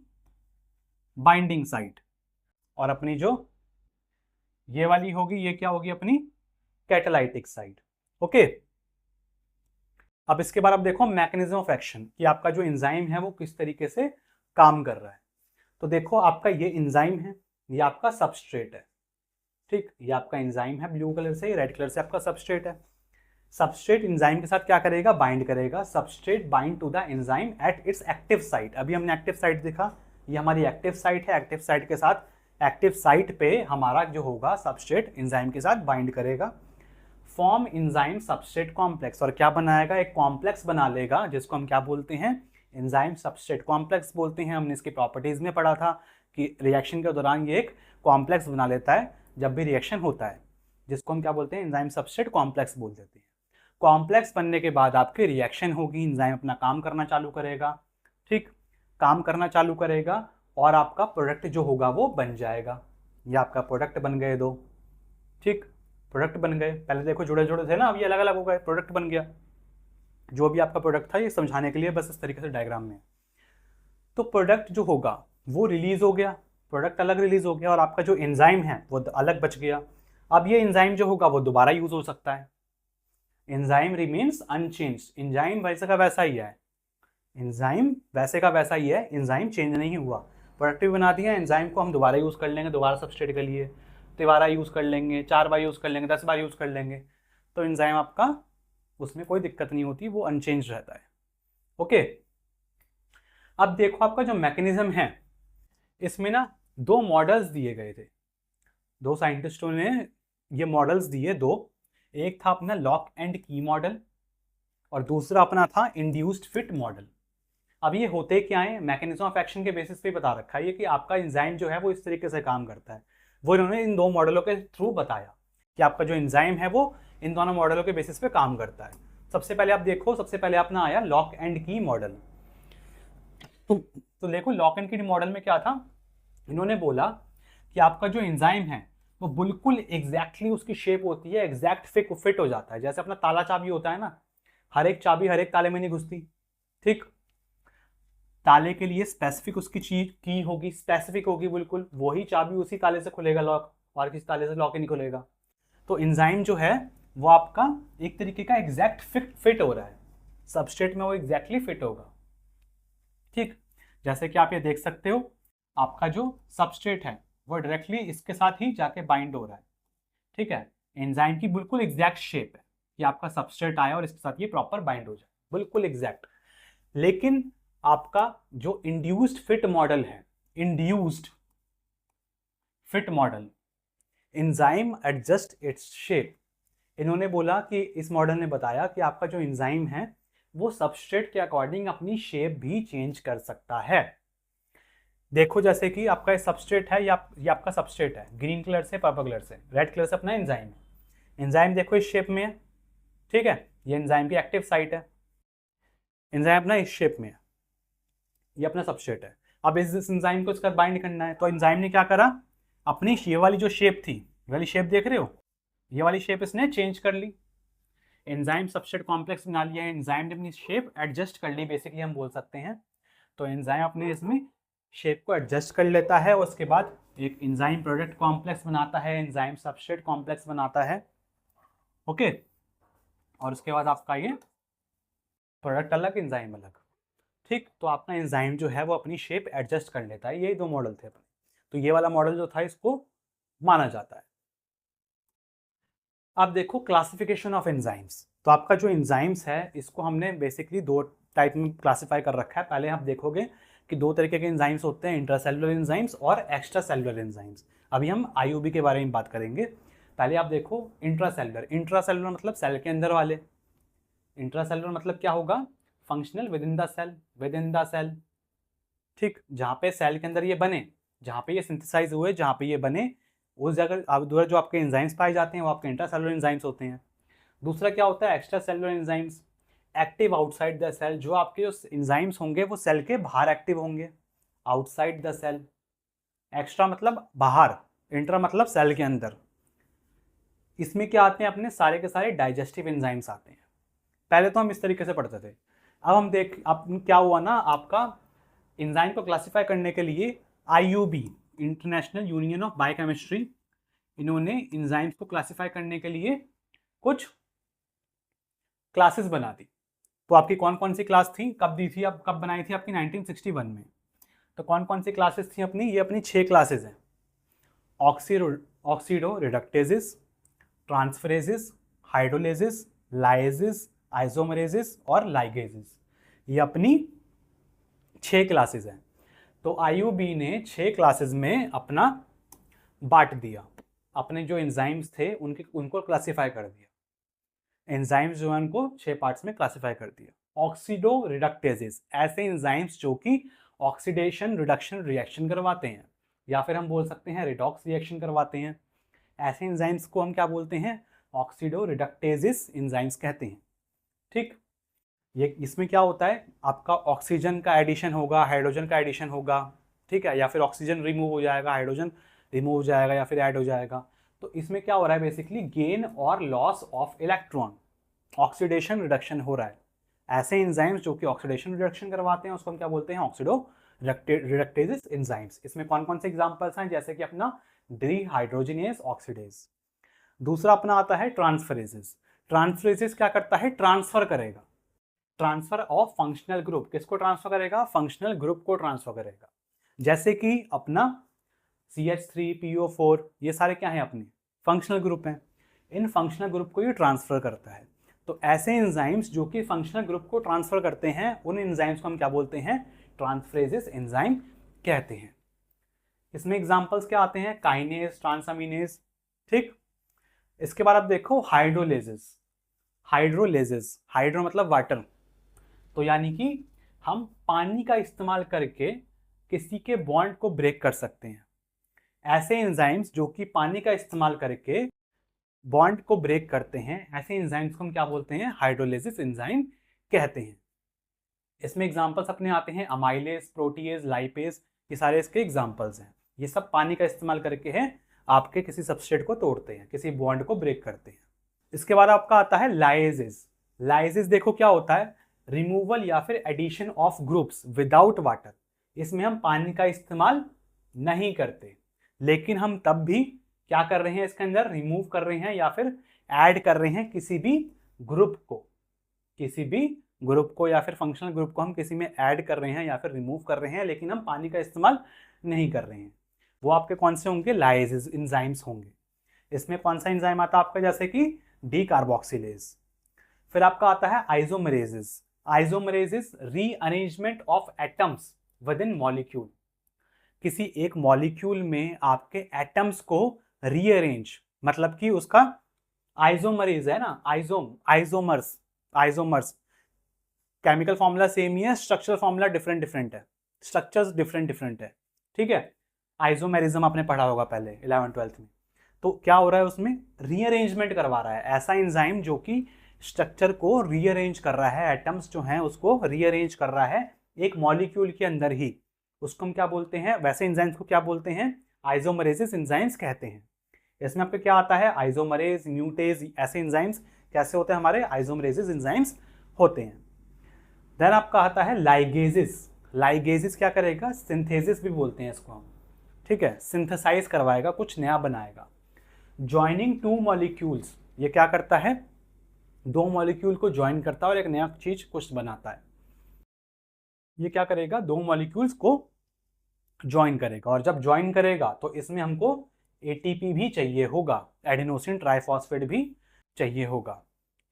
Speaker 1: बाइंडिंग साइट, और अपनी जो ये वाली होगी, ये क्या होगी अपनी कैटालाइटिक साइट। ओके। अब इसके बाद आप देखो मैकेनिज्म ऑफ एक्शन, कि आपका जो एंजाइम है वो किस तरीके से काम कर रहा है। तो देखो आपका ये एंजाइम है, ये आपका सबस्ट्रेट है, ठीक। ये आपका एंजाइम है ब्लू कलर से, रेड कलर से आपका सबस्ट्रेट है। सबस्ट्रेट एंजाइम के साथ क्या करेगा, बाइंड करेगा। Substrate bind to the enzyme at its active site. अभी हमने एक्टिव साइट देखा, ये हमारी एक्टिव साइट है। एक्टिव साइट के साथ, एक्टिव साइट पे हमारा जो होगा सबस्ट्रेट एंजाइम के साथ बाइंड करेगा, फॉर्म एंजाइम सबस्ट्रेट कॉम्प्लेक्स, और क्या बनाएगा, एक कॉम्प्लेक्स बना लेगा, जिसको हम क्या बोलते हैं, एंजाइम सबस्ट्रेट कॉम्प्लेक्स बोलते हैं। हमने इसकी प्रॉपर्टीज में पढ़ा था कि रिएक्शन के दौरान ये एक कॉम्प्लेक्स बना लेता है जब भी रिएक्शन होता है, जिसको हम क्या बोलते हैं, एंजाइम सबस्ट्रेट कॉम्प्लेक्स बोल देते हैं। कॉम्प्लेक्स बनने के बाद आपकी रिएक्शन होगी, एंजाइम अपना काम करना चालू करेगा, ठीक, काम करना चालू करेगा, और आपका प्रोडक्ट जो होगा वो बन जाएगा। ये आपका प्रोडक्ट बन गए दो, ठीक, प्रोडक्ट बन गए। पहले देखो जुड़े जुड़े थे ना, अब ये अलग अलग हो गए, प्रोडक्ट बन गया। जो भी आपका प्रोडक्ट था, ये समझाने के लिए बस इस तरीके से डायग्राम में। तो प्रोडक्ट जो होगा वो रिलीज हो गया, प्रोडक्ट अलग रिलीज हो गया, और आपका जो एंजाइम है वो अलग बच गया। अब ये एंजाइम जो होगा वो दोबारा यूज हो सकता है। एंजाइम रिमेन्स अनचेंज, एंजाइम वैसे का वैसा ही है, एंजाइम वैसे का वैसा ही है, एंजाइम चेंज नहीं हुआ। प्रोडक्ट भी बना दिया, एंजाइम को हम दोबारा यूज कर लेंगे, दोबारा सबस्ट्रेट के लिए दोबारा यूज कर लेंगे, 4 बार यूज कर लेंगे, 10 बार यूज कर लेंगे, तो एंजाइम आपका उसमें कोई दिक्कत नहीं होती, वो अनचेंज रहता है। ओके। अब देखो आपका जो मैकेनिज्म है, इसमें ना 2 मॉडल्स दिए गए थे, 2 साइंटिस्टों ने ये मॉडल्स दिए 2, एक था अपना लॉक एंड की मॉडल और दूसरा अपना था इंड्यूस्ड फिट मॉडल। अब ये होते क्या है, मैकेनिज्म ऑफ एक्शन के बेसिस पे बता रखा है कि आपका एंजाइम जो है वो इस तरीके से काम करता है। वो इन्होंने इन दो मॉडलों के थ्रू बताया कि आपका जो एंजाइम है वो इन दोनों मॉडलों के बेसिस पे काम करता है। सबसे पहले आप देखो, सबसे पहले अपना आया लॉक एंड की मॉडल। तो देखो लॉक एंड की मॉडल में क्या था, इन्होंने बोला कि आपका जो एंजाइम है वो बिल्कुल एग्जैक्टली उसकी शेप होती है, एग्जैक्ट फिट हो जाता है। जैसे अपना ताला चाबी होता है ना, हर एक चाबी हर एक ताले में नहीं घुसती, ठीक। ताले के लिए स्पेसिफिक उसकी चीज की होगी, स्पेसिफिक होगी बिल्कुल, वही चाबी उसी ताले से खुलेगा लॉक, और किसी ताले से लॉक ही नहीं खुलेगा। तो एंजाइम जो है वो आपका एक तरीके का एग्जैक्ट फिट हो रहा है, सबस्ट्रेट में वो एग्जैक्टली फिट होगा, ठीक। जैसे कि आप ये देख सकते हो, आपका जो सबस्ट्रेट है वो डायरेक्टली इसके साथ ही जाके बाइंड हो रहा है, ठीक है। एंजाइम की बिल्कुल एग्जैक्ट शेप है कि आपका सबस्ट्रेट आया और इसके साथ ये प्रॉपर बाइंड हो जाए, बिल्कुल एग्जैक्ट। लेकिन आपका जो इंड्यूस्ड फिट मॉडल है, induced fit model, enzyme adjust its shape. इन्होंने बोला कि इस मॉडल ने बताया कि आपका जो एंजाइम है वो सबस्ट्रेट के अकॉर्डिंग अपनी शेप भी चेंज कर सकता है। देखो जैसे कि आपका सबस्ट्रेट है, ये आपका सबस्ट्रेट है, ग्रीन कलर से पर्पल कलर से, रेड कलर से अपना एंजाइम है। एंजाइम देखो इस शेप में है, ठीक है, ये एंजाइम की एक्टिव साइट है। एंजाइम अपना इस शेप में है, ये अपना सबस्ट्रेट है। अब इस एंजाइम को इसका बाइंड करना है, तो एंजाइम ने क्या करा, अपनी ये वाली जो शेप थी, ये वाली शेप देख रहे हो, ये वाली शेप इसने चेंज कर ली। एंजाइम सबस्ट्रेट कॉम्प्लेक्स बना लिया है, एंजाइम ने अपनी शेप एडजस्ट कर ली, बेसिकली हम बोल सकते हैं। तो एंजाइम अपने इसमें शेप को एडजस्ट कर लेता है, और उसके बाद एक एंजाइम प्रोडक्ट कॉम्प्लेक्स बनाता है, एंजाइम सबस्ट्रेट कॉम्प्लेक्स बनाता है, ओके। और उसके बाद आपका ये प्रोडक्ट अलग, एंजाइम अलग, ठीक। तो आपका एंजाइम जो है वो अपनी शेप एडजस्ट कर लेता है। ये दो मॉडल थे अपने, तो ये वाला मॉडल जो था इसको माना जाता है। अब देखो क्लासिफिकेशन ऑफ एंजाइम्स। तो आपका जो एंजाइम्स है इसको हमने बेसिकली दो टाइप में क्लासिफाई कर रखा है। पहले आप देखोगे कि दो तरीके के एंजाइम्स होते हैं, इंट्रासेलुलर एंजाइम्स और एक्स्ट्रा सेलुलर एंजाइम्स। अभी हम आईयूबी के बारे में बात करेंगे। पहले आप देखो इंट्रासेलुलर। इंट्रासेलुलर मतलब सेल के अंदर वाले। इंट्रासेलुलर मतलब क्या होगा, functional within the cell, within the cell, ठीक। जहाँ पे सेल के अंदर ये बने, जहाँ पे ये सिंथेसाइज हुए, जहाँ पे ये बने, उस जगह जो आपके एंजाइम्स पाए जाते हैं वो आपके इंट्रासेलुलर एंजाइम्स होते हैं। दूसरा क्या होता है, extracellular enzymes, active outside the cell. जो आपके जो एंजाइम्स होंगे वो सेल के बाहर एक्टिव होंगे, आउटसाइड द सेल। एक्स्ट्रा मतलब बाहर, इंट्रा मतलब सेल के अंदर। इसमें क्या आते हैं, अपने सारे के सारे डाइजेस्टिव एंजाइम्स आते हैं। पहले तो हम इस तरीके से पढ़ते थे। अब क्या हुआ ना, आपका एंजाइम को क्लासिफाई करने के लिए आईयूबी, इंटरनेशनल यूनियन ऑफ बायोकेमिस्ट्री, इन्होंने एंजाइम्स को क्लासिफाई करने के लिए कुछ क्लासेस बना दी। तो आपकी कौन कौन सी क्लास थी, कब दी थी, अब कब बनाई थी आपकी 1961 में। तो कौन कौन सी क्लासेस थी अपनी, ये अपनी 6 क्लासेस हैं। ऑक्सीडो रिडक्टेजेस, ट्रांसफरेजेस, हाइड्रोलेजेस, लाइजेस, आइसोमरेजेस और लाइगेजेस, ये अपनी 6 क्लासेस हैं। तो आईयूबी ने 6 क्लासेस में अपना बांट दिया, अपने जो एंजाइम्स थे उनको क्लासिफाई कर दिया। एंजाइम्स जो है उनको 6 पार्ट्स में क्लासिफाई कर दिया। ऑक्सीडो रिडक्टेजेस, ऐसे एंजाइम्स जो कि ऑक्सीडेशन रिडक्शन रिएक्शन करवाते हैं, या फिर हम बोल सकते हैं रिडॉक्स रिएक्शन करवाते हैं। ऐसे एंजाइम्स को हम क्या बोलते हैं, ऑक्सीडो रिडक्टेजेस एंजाइम्स कहते हैं, ठीक। ये इसमें क्या होता है, आपका ऑक्सीजन का एडिशन होगा, हाइड्रोजन का एडिशन होगा, ठीक है, या फिर ऑक्सीजन रिमूव हो जाएगा, हाइड्रोजन रिमूव हो जाएगा, या फिर ऐड हो जाएगा। तो इसमें क्या हो रहा है, बेसिकली गेन और loss of electron, oxidation reduction हो रहा है। ऐसे एंजाइम्स जो कि ऑक्सीडेशन रिडक्शन करवाते हैं उसको हम क्या बोलते हैं, ऑक्सीडो रिडक्टेजेस एंजाइम्स। इसमें कौन कौन से एग्जांपल्स हैं, जैसे कि अपना डिहाइड्रोजिनेज ऑक्सीडेज। दूसरा अपना आता है ट्रांसफरेजेस। ट्रांसफरेजेस क्या करता है, ट्रांसफर करेगा, ट्रांसफर ऑफ फंक्शनल ग्रुप। किसको ट्रांसफर करेगा, फंक्शनल ग्रुप को ट्रांसफर करेगा। जैसे कि अपना CH3PO4, ये सारे क्या हैं, अपने फंक्शनल ग्रुप हैं। इन फंक्शनल ग्रुप को ये ट्रांसफर करता है। तो ऐसे एंजाइम्स जो कि फंक्शनल ग्रुप को ट्रांसफर करते हैं, उन एंजाइम्स को हम क्या बोलते हैं, ट्रांसफरेजेस एंजाइम कहते हैं। इसमें एग्जांपल्स क्या आते हैं, काइनेज, ट्रांसअमीनेज, ठीक। इसके बाद आप देखो हाइड्रोलेसिस। हाइड्रोलेसिस, हाइड्रो मतलब वाटर, तो यानी कि हम पानी का इस्तेमाल करके किसी के बॉन्ड को ब्रेक कर सकते हैं। ऐसे एंजाइम्स जो कि पानी का इस्तेमाल करके बॉन्ड को ब्रेक करते हैं, ऐसे एंजाइम्स को हम क्या बोलते हैं? हाइड्रोलेसिस एंजाइम कहते हैं। इसमें एग्जांपल्स अपने आते हैं अमाइलेज, प्रोटीएज, लाइपेज, ये सारे इसके एग्जांपल्स हैं। ये सब पानी का इस्तेमाल करके है आपके किसी सबस्ट्रेट को तोड़ते हैं, किसी बॉन्ड को ब्रेक करते हैं। इसके बाद आपका आता है लाइजेज। लाइजेज देखो क्या होता है? रिमूवल या फिर addition of groups without water. इसमें हम पानी का इस्तेमाल नहीं करते, लेकिन हम तब भी क्या कर रहे हैं? इसके अंदर रिमूव कर रहे हैं या फिर ऐड कर रहे हैं किसी भी ग्रुप को, किसी भी ग्रुप को या फिर फंक्शनल ग्रुप को हम किसी में ऐड कर रहे हैं या फिर रिमूव कर रहे हैं, लेकिन हम पानी का इस्तेमाल नहीं कर रहे हैं। वो आपके कौन से होंगे? लाइजेज एंजाइम्स होंगे। इसमें कौन सा एंजाइम आता है आपका? जैसे कि डी कार्बोक्सिलेज। फिर आपका आता है isomerases. Isomerases rearrangement of atoms within molecule. किसी एक मॉलिक्यूल में आपके एटम्स को रीअरेंज, मतलब कि उसका आइसोमरेज है ना, isomers, isomers chemical formula same ही है, स्ट्रक्चरल फॉर्मूला डिफरेंट डिफरेंट है, स्ट्रक्चर्स डिफरेंट डिफरेंट है, ठीक है। आइसोमेरिज्म आपने पढ़ा होगा पहले 11th-12th में। तो क्या हो रहा है? उसमें रीअरेंजमेंट करवा रहा है, ऐसा एंजाइम जो कि स्ट्रक्चर को रीअरेंज कर रहा है, एटम्स जो हैं उसको रीअरेंज कर रहा है एक मॉलिक्यूल के अंदर ही, उसको हम क्या बोलते हैं? वैसे एंजाइम्स को क्या बोलते हैं? आइसोमरेजेस एंजाइम्स कहते हैं। इसमें आपका क्या आता है? आइसोमरेज, म्यूटेज, ऐसे एंजाइम्स कैसे होते हैं? हमारे आइसोमरेजेस एंजाइम्स होते हैं। देन आपका आता है लाइगेजेस। लाइगेजेस क्या करेगा? सिंथेसिस भी बोलते हैं इसको हम, ठीक है, सिंथेसाइज करवाएगा, कुछ नया बनाएगा। ज्वाइनिंग टू मॉलिक्यूल्स, ये क्या करता है? दो मॉलिक्यूल को ज्वाइन करता है और एक नया चीज कुछ बनाता है। ये क्या करेगा? दो मॉलिक्यूल्स को ज्वाइन करेगा, और जब ज्वाइन करेगा तो इसमें हमको एटीपी भी चाहिए होगा, एडेनोसिन ट्राइफॉस्फेट भी चाहिए होगा,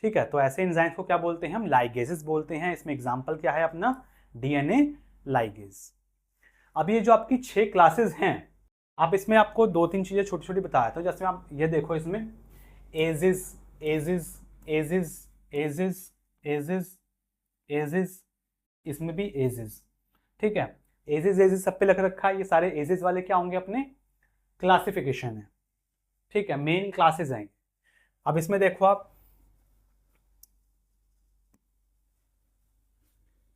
Speaker 1: ठीक है। तो ऐसे एंजाइम्स को क्या बोलते हैं? हम लाइगेजेस बोलते हैं। इसमें एग्जांपल क्या है अपना? DNA ligase. अब ये जो आपकी 6 क्लासेस हैं, आप इसमें आपको 2-3 चीजें छोटी छोटी बताया था। जैसे आप ये देखो, इसमें एजिस, एजिस, एजिस, एजिस, एजिस, एजिस, इसमें भी एजिस, ठीक है। एजिस एजिस सब पे लग रखा है। ये सारे एजिस वाले क्या होंगे? अपने क्लासिफिकेशन है, ठीक है, मेन क्लासेस हैं। अब इसमें देखो आप,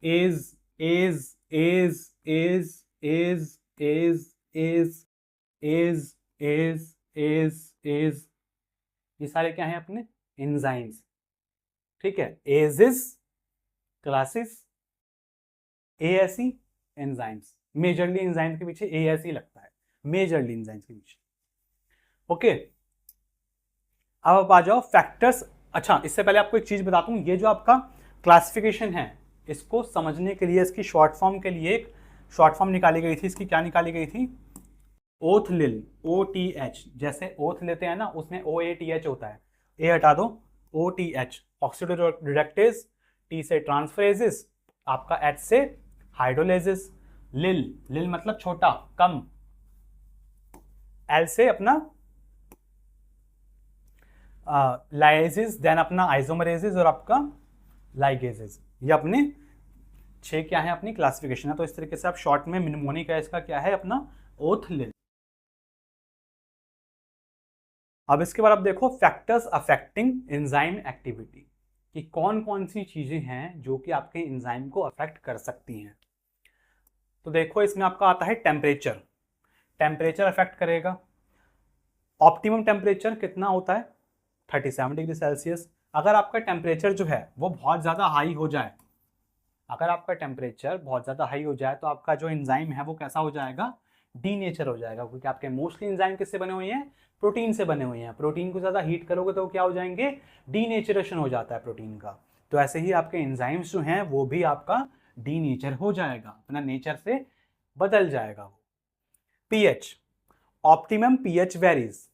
Speaker 1: ase, ase, ase, ase, ase, ase, ase, ase, ase, ase, ase, ये सारे क्या हैं? अपने एंजाइम्स, ठीक है। Ases, classes, A S E, enzymes. Majorly enzyme के पीछे एएसई लगता है, मेजरली एंजाइम्स के पीछे, ओके। अब आप आ जाओ फैक्टर्स। अच्छा, इससे पहले आपको एक चीज बताता हूं, ये जो आपका क्लासिफिकेशन है, इसको समझने के लिए, इसकी शॉर्ट फॉर्म के लिए एक शॉर्ट फॉर्म निकाली गई थी। इसकी क्या निकाली गई थी? ओथलिल, OTH। जैसे ओथ लेते हैं ना, उसमें OATH होता है, ए हटा दो, OTH। ऑक्सीडोरिडक्टेज, T से ट्रांसफरेजेस, आपका H से हाइड्रोलेसिस। लिल, लिल मतलब छोटा, कम, L से अपना लाइजेस, देन अपना आइसोमरेजेस और आपका लाइगेजेस। ये अपने 6 क्या है? अपनी क्लासिफिकेशन है। तो इस तरीके से आप शॉर्ट में निमोनिक है, इसका क्या है? अपना ओथलिल। अब इसके बाद आप देखो फैक्टर्स अफेक्टिंग एंजाइम एक्टिविटी, कि कौन कौन सी चीजें हैं जो कि आपके एंजाइम को अफेक्ट कर सकती हैं। तो देखो, इसमें आपका आता है टेम्परेचर। टेम्परेचर अफेक्ट करेगा। ऑप्टिमम टेम्परेचर कितना होता है? 37 डिग्री सेल्सियस। अगर आपका टेम्परेचर जो है वो बहुत ज़्यादा हाई हो जाए, अगर आपका टेम्परेचर बहुत ज़्यादा हाई हो जाए तो आपका जो एंजाइम है वो कैसा हो जाएगा? डीनेचर हो जाएगा, क्योंकि आपके मोस्टली एंजाइम किससे बने हुए हैं? प्रोटीन से बने हुए हैं। प्रोटीन को ज़्यादा हीट करोगे तो क्या हो जाएंगे? डीनेचरेशन हो जाता है प्रोटीन का। तो ऐसे ही आपके एंजाइम्स जो हैं वो भी आपका डीनेचर हो जाएगा, अपना नेचर से बदल जाएगा वो। PH, optimum pH varies.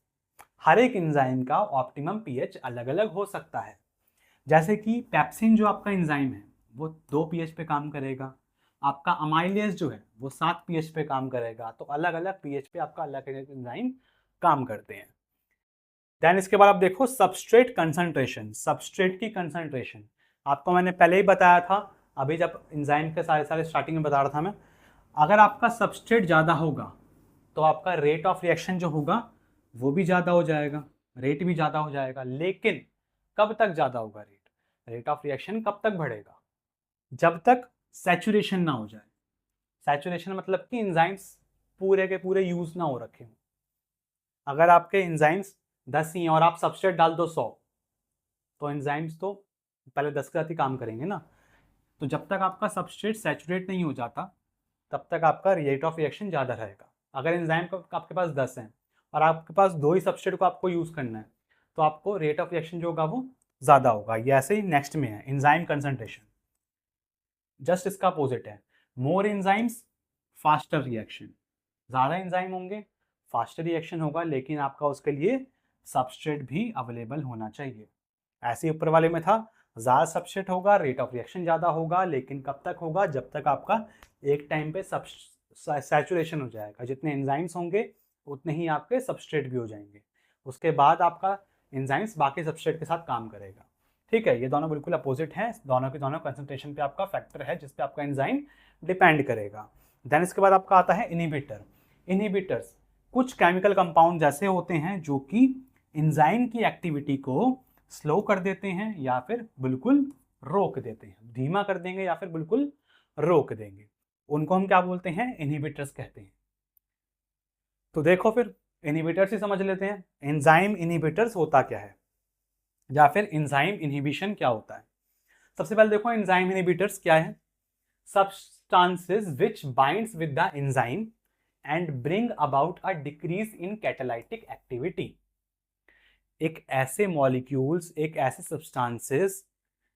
Speaker 1: हर एक एंजाइम का ऑप्टिमम पीएच अलग अलग हो सकता है। जैसे कि पेप्सिन जो आपका एंजाइम है वो 2 पीएच पे काम करेगा, आपका अमाइलेज जो है वो 7 पीएच पे काम करेगा। तो अलग अलग पीएच पे आपका अलग अलग एंजाइम काम करते हैं। देन इसके बाद आप देखो सबस्ट्रेट कंसंट्रेशन, सबस्ट्रेट की कंसंट्रेशन आपको मैंने पहले ही बताया था, अभी जब एंजाइम के सारे सारे स्टार्टिंग में बता रहा था मैं। अगर आपका सबस्ट्रेट ज़्यादा होगा तो आपका रेट ऑफ रिएक्शन जो होगा वो भी ज़्यादा हो जाएगा, रेट भी ज़्यादा हो जाएगा। लेकिन कब तक ज़्यादा होगा रेट, रेट ऑफ रिएक्शन कब तक बढ़ेगा, जब तक सैचुरेशन ना हो जाए। सैचुरेशन मतलब कि एंजाइम्स पूरे के पूरे यूज ना हो रखे हों। अगर आपके एंजाइम्स 10 ही हैं और आप सबस्ट्रेट डाल दो 100, तो एंजाइम्स तो पहले 10 के साथ ही काम करेंगे ना। तो जब तक आपका सबस्ट्रेट सैचुरेट नहीं हो जाता तब तक आपका रेट ऑफ रिएक्शन ज़्यादा रहेगा। अगर एंजाइम आपके पास 10 हैं और आपके पास 2 ही सबस्ट्रेट को आपको यूज़ करना है तो आपको रेट ऑफ रिएक्शन जो होगा वो ज़्यादा होगा। ये ऐसे ही नेक्स्ट में है एंजाइम कंसंट्रेशन, जस्ट इसका अपोजिट है। मोर एंजाइम्स फास्टर रिएक्शन, ज़्यादा एंजाइम होंगे फास्टर रिएक्शन होगा, लेकिन आपका उसके लिए सबस्ट्रेट भी अवेलेबल होना चाहिए। ऐसे ऊपर वाले में था ज़्यादा सबस्ट्रेट होगा रेट ऑफ रिएक्शन ज़्यादा होगा, लेकिन कब तक होगा, जब तक आपका एक टाइम पे सैचुरेशन हो जाएगा। जितने एंजाइम्स होंगे उतने ही आपके सबस्ट्रेट भी हो जाएंगे, उसके बाद आपका एंजाइम्स बाकी सबस्ट्रेट के साथ काम करेगा। ठीक है, ये दोनों बिल्कुल अपोजिट हैं, दोनों के दोनों कंसंट्रेशन पे आपका फैक्टर है जिस पे आपका एंजाइम डिपेंड करेगा। देन इसके बाद आपका आता है इनहिबिटर। इनहिबिटर्स कुछ केमिकल कंपाउंड ऐसे होते हैं जो कि एंजाइम की एक्टिविटी को स्लो कर देते हैं या फिर बिल्कुल रोक देते हैं, धीमा कर देंगे या फिर बिल्कुल रोक देंगे, उनको हम क्या बोलते हैं, इनहिबिटर्स कहते हैं। तो देखो फिर इनहिबिटर्स ही समझ लेते हैं, एंजाइम इनहिबिटर्स होता क्या है या फिर एंजाइम इनहिबिशन क्या होता है। सबसे पहले देखो एंजाइम इनहिबिटर्स क्या है। Substances which binds with the enzyme and bring about a decrease in catalytic activity. एक ऐसे मॉलिक्यूल्स, एक ऐसे सब्सटेंसेस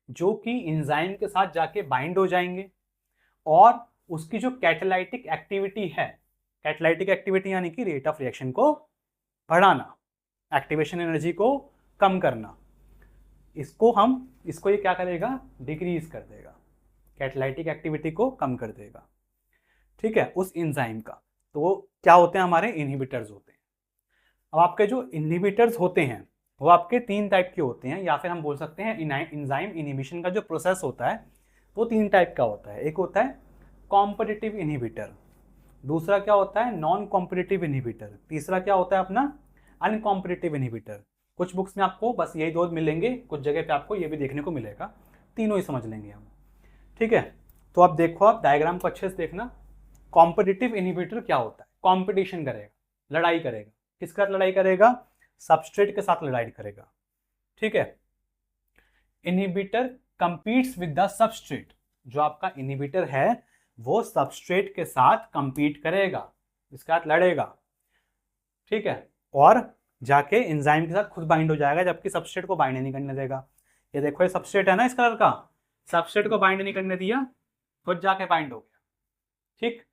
Speaker 1: जो कि एंजाइम के साथ जाके बाइंड हो जाएंगे और उसकी जो कैटालाइटिक एक्टिविटी है, कैटालाइटिक एक्टिविटी यानी कि रेट ऑफ रिएक्शन को बढ़ाना, एक्टिवेशन एनर्जी को कम करना, इसको ये क्या करेगा, डिक्रीज कर देगा, कैटालाइटिक एक्टिविटी को कम कर देगा। ठीक है, उस एंजाइम का। तो वो क्या होते हैं, हमारे इनहिबिटर्स होते हैं। अब आपके जो इनहिबिटर्स होते हैं वो आपके 3 टाइप के होते हैं, या फिर हम बोल सकते हैं एंजाइम इनहिबिशन का जो प्रोसेस होता है वो 3 टाइप का होता है। एक होता है कॉम्पिटिटिव इनहिबिटर, दूसरा क्या होता है नॉन कॉम्पिटिटिव इनहिबिटर, तीसरा क्या होता है अपना अनकॉम्पिटिटिव इनहिबिटर। कुछ बुक्स में आपको बस यही 2 मिलेंगे, कुछ जगह पे आपको ये भी देखने को मिलेगा, तीनों ही समझ लेंगे हम। ठीक है, तो अब देखो, आप डायग्राम को अच्छे से देखना। कॉम्पिटिटिव इनहिबिटर क्या होता है, कॉम्पिटिशन करेगा, लड़ाई करेगा, किसके साथ लड़ाई करेगा, सबस्ट्रेट के साथ लड़ाई करेगा। ठीक है, इनहिबिटर कंपीट्स विद द सबस्ट्रेट, जो आपका इनहिबिटर है वो सबस्ट्रेट के साथ कंपीट करेगा, इसके साथ लड़ेगा। ठीक है, और जाके एंजाइम के साथ खुद बाइंड हो जाएगा, जबकि सबस्ट्रेट को बाइंड नहीं करने देगा। ये देखो, ये सबस्ट्रेट है ना इस कलर का, सबस्ट्रेट को बाइंड नहीं करने दिया, खुद जाके बाइंड हो गया। ठीक,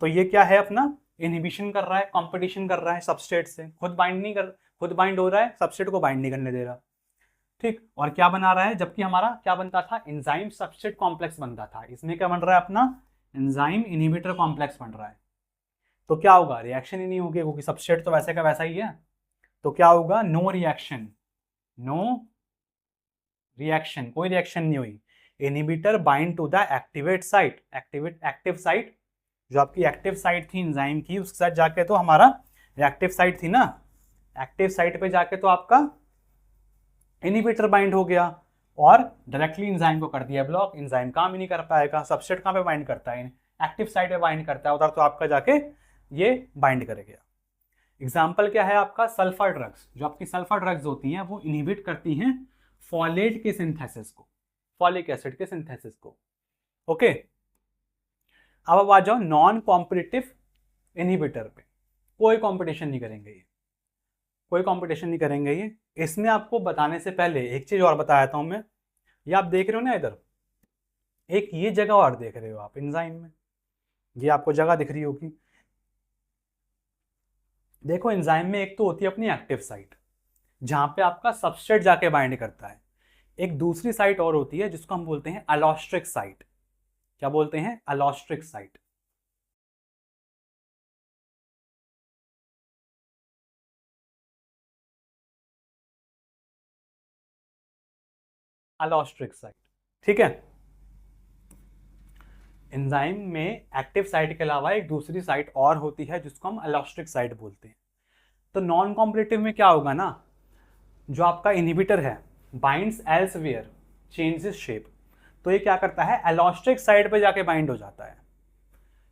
Speaker 1: तो ये क्या है अपना, इनहिबिशन कर रहा है, कंपटीशन कर रहा है सबस्ट्रेट से, खुद बाइंड हो रहा है, सबस्ट्रेट को बाइंड नहीं करने दे रहा। ठीक, और क्या बना रहा है, जबकि हमारा क्या बनता था, एंजाइम सबस्ट्रेट कॉम्प्लेक्स बनता था, इसमें क्या बन रहा है अपना, एंजाइम इनहिबिटर कॉम्प्लेक्स बन रहा है। तो क्या होगा, रिएक्शन ही नहीं होगी क्योंकि सबस्ट्रेट तो वैसे का वैसा ही है। तो क्या होगा, नो रिएक्शन, नो रिएक्शन, कोई रिएक्शन नहीं हुई। Inhibitor bind to the activate site, active site, जो आपकी एक्टिव साइट थी एंजाइम की, उसके साथ जाके तो हमारा रिएक्टिव साइट थी ना, एक्टिव साइट पे जाके तो आपका इनहिबिटर बाइंड हो गया और डायरेक्टली एंजाइम को कर दिया ब्लॉक, एंजाइम काम ही नहीं कर पाएगा। सबस्ट्रेट कहाँ पे बाइंड करता है, एक्टिव साइट पे बाइंड करता है, उधर तो आपका जाके ये बाइंड करेगा। एग्जाम्पल क्या है आपका, सल्फर ड्रग्स, जो आपकी सल्फर ड्रग्स होती हैं वो इनहिबिट करती हैं फॉलेट के सिंथेसिस को, फॉलिक एसिड के सिंथेसिस को। ओके, अब आ जाओ नॉन कॉम्पिटिटिव इनहिबिटर पे, कोई कंपटीशन नहीं करेंगे ये, कोई कंपटीशन नहीं करेंगे ये। इसमें आपको बताने से पहले एक चीज और बताया था मैं, ये आप देख रहे हो ना इधर, एक ये जगह और देख रहे हो आप एंजाइम में, ये आपको जगह दिख रही होगी। देखो एंजाइम में एक तो होती है अपनी एक्टिव साइट जहां पे आपका सबस्ट्रेट जाके बाइंड करता है, एक दूसरी साइट और होती है जिसको हम बोलते हैं अलोस्ट्रिक साइट। क्या बोलते हैं, अलोस्ट्रिक साइट। एलोस्ट्रिक साइट। ठीक है, एंजाइम में एक्टिव साइट के अलावा एक दूसरी साइट और होती है जिसको हम एलोस्ट्रिक साइट बोलते हैं। तो नॉन कॉम्पिटिटिव में क्या होगा ना, जो आपका इनहिबिटर है बाइंड्स एल्सवेयर चेंजेस शेप, तो ये क्या करता है, एलोस्ट्रिक साइट पे जाके बाइंड हो जाता है।